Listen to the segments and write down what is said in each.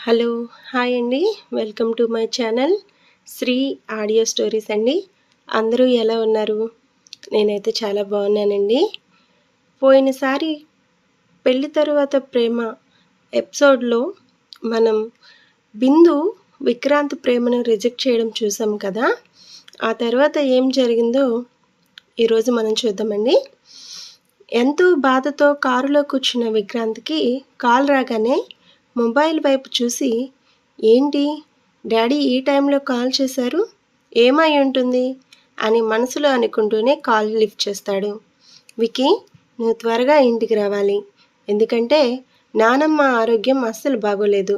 Hello hi అండి. Welcome to my channel Sri audio stories అండి. అందరూ ఎలా ఉన్నారు? నేనైతే చాలా బాగున్నానండి. పోయినసారి పెళ్లి తరువాత ప్రేమ ఎపిసోడ్లో మనం బిందు విక్రాంత్ ప్రేమను రిజెక్ట్ చేయడం చూసాం కదా. ఆ తర్వాత ఏం జరిగిందో ఈరోజు మనం చూద్దామండి. ఎంతో బాధతో కారులో కూర్చున్న విక్రాంత్కి కాల్ రాగానే మొబైల్ వైపు చూసి, ఏంటి డాడీ ఈ టైంలో కాల్ చేశారు, ఏమై ఉంటుంది అని మనసులో అనుకుంటూనే కాల్ లిఫ్ట్ చేస్తాడు. వికీ, నువ్వు త్వరగా ఇంటికి రావాలి, ఎందుకంటే నానమ్మ ఆరోగ్యం అస్సలు బాగోలేదు,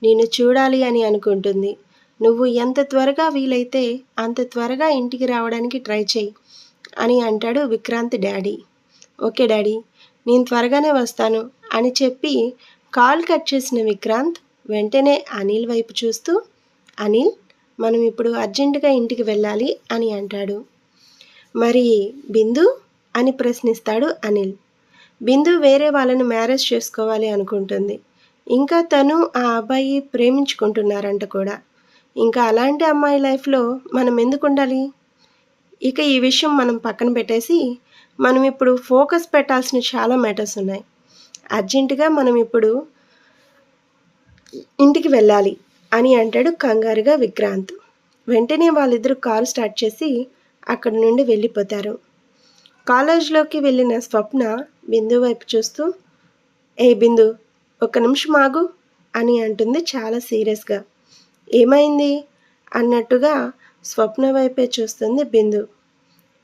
నేను చూడాలి అని అనుకుంటుంది. నువ్వు ఎంత త్వరగా వీలైతే అంత త్వరగా ఇంటికి రావడానికి ట్రై చేయి అని అంటాడు విక్రాంత్ డాడీ. ఓకే డాడీ, నేను త్వరగానే వస్తాను అని చెప్పి కాల్ కట్ చేసిన విక్రాంత్ వెంటనే అనిల్ వైపు చూస్తూ, అనిల్, మనం ఇప్పుడు అర్జెంటుగా ఇంటికి వెళ్ళాలి అని అంటాడు. మరి బిందు అని ప్రశ్నిస్తాడు అనిల్. బిందు వేరే వాళ్ళను మ్యారేజ్ చేసుకోవాలి అనుకుంటుంది. ఇంకా తను ఆ అబ్బాయి ప్రేమించుకుంటున్నారంట కూడా. ఇంకా అలాంటి అమ్మాయి లైఫ్లో మనం ఎందుకు ఉండాలి? ఇక ఈ విషయం మనం పక్కన పెట్టేసి మనం ఇప్పుడు ఫోకస్ పెట్టాల్సిన చాలా మ్యాటర్స్ ఉన్నాయి. అర్జెంటుగా మనం ఇప్పుడు ఇంటికి వెళ్ళాలి అని అంటాడు కంగారుగా విక్రాంత్. వెంటనే వాళ్ళిద్దరూ కారు స్టార్ట్ చేసి అక్కడి నుండి వెళ్ళిపోతారు. కాలేజ్లోకి వెళ్ళిన స్వప్న బిందు వైపు చూస్తూ, ఏ బిందు, ఒక్క నిమిషం ఆగు అని అంటుంది చాలా సీరియస్గా. ఏమైంది అన్నట్టుగా స్వప్న వైపే చూస్తుంది బిందు.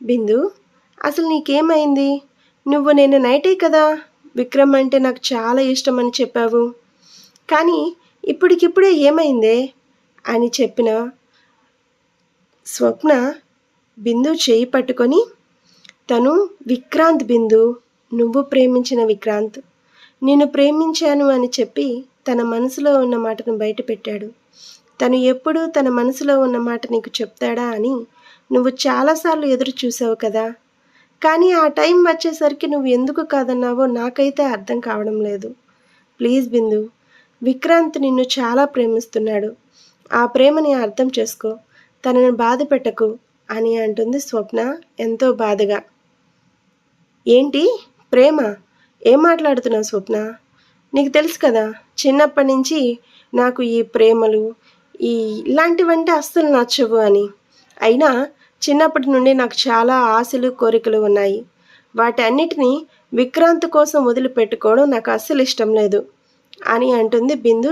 బిందు, అసలు నీకేమైంది? నువ్వు నేను నైటే కదా విక్రమ్ అంటే నాకు చాలా ఇష్టం అని చెప్పావు, కానీ ఇప్పటికిప్పుడే ఏమైందే అని చెప్పిన స్వప్న బిందు చేయి పట్టుకొని, తను విక్రాంత్ బిందు, నువ్వు ప్రేమించిన విక్రాంత్, నేను ప్రేమించాను అని చెప్పి తన మనసులో ఉన్న మాటను బయట పెట్టాడు. తను ఎప్పుడూ తన మనసులో ఉన్న మాట నీకు చెప్తాడా అని నువ్వు చాలాసార్లు ఎదురు చూసావు కదా, కానీ ఆ టైం వచ్చేసరికి నువ్వు ఎందుకు కాదన్నావో నాకైతే అర్థం కావడం లేదు. ప్లీజ్ బిందు, విక్రాంత్ నిన్ను చాలా ప్రేమిస్తున్నాడు, ఆ ప్రేమని అర్థం చేసుకో, తనను బాధ పెట్టకు అని అంటుంది స్వప్న ఎంతో బాధగా. ఏంటి ప్రేమ? ఏం మాట్లాడుతున్నావు స్వప్న? నీకు తెలుసు కదా చిన్నప్పటి నుంచి నాకు ఈ ప్రేమలు ఇలాంటివంటే అస్సలు నచ్చవు అని. అయినా చిన్నప్పటి నుండి నాకు చాలా ఆశలు కోరికలు ఉన్నాయి. వాటన్నిటినీ విక్రాంత్ కోసం వదిలిపెట్టుకోవడం నాకు అస్సలు ఇష్టం లేదు అని అంటుంది బిందు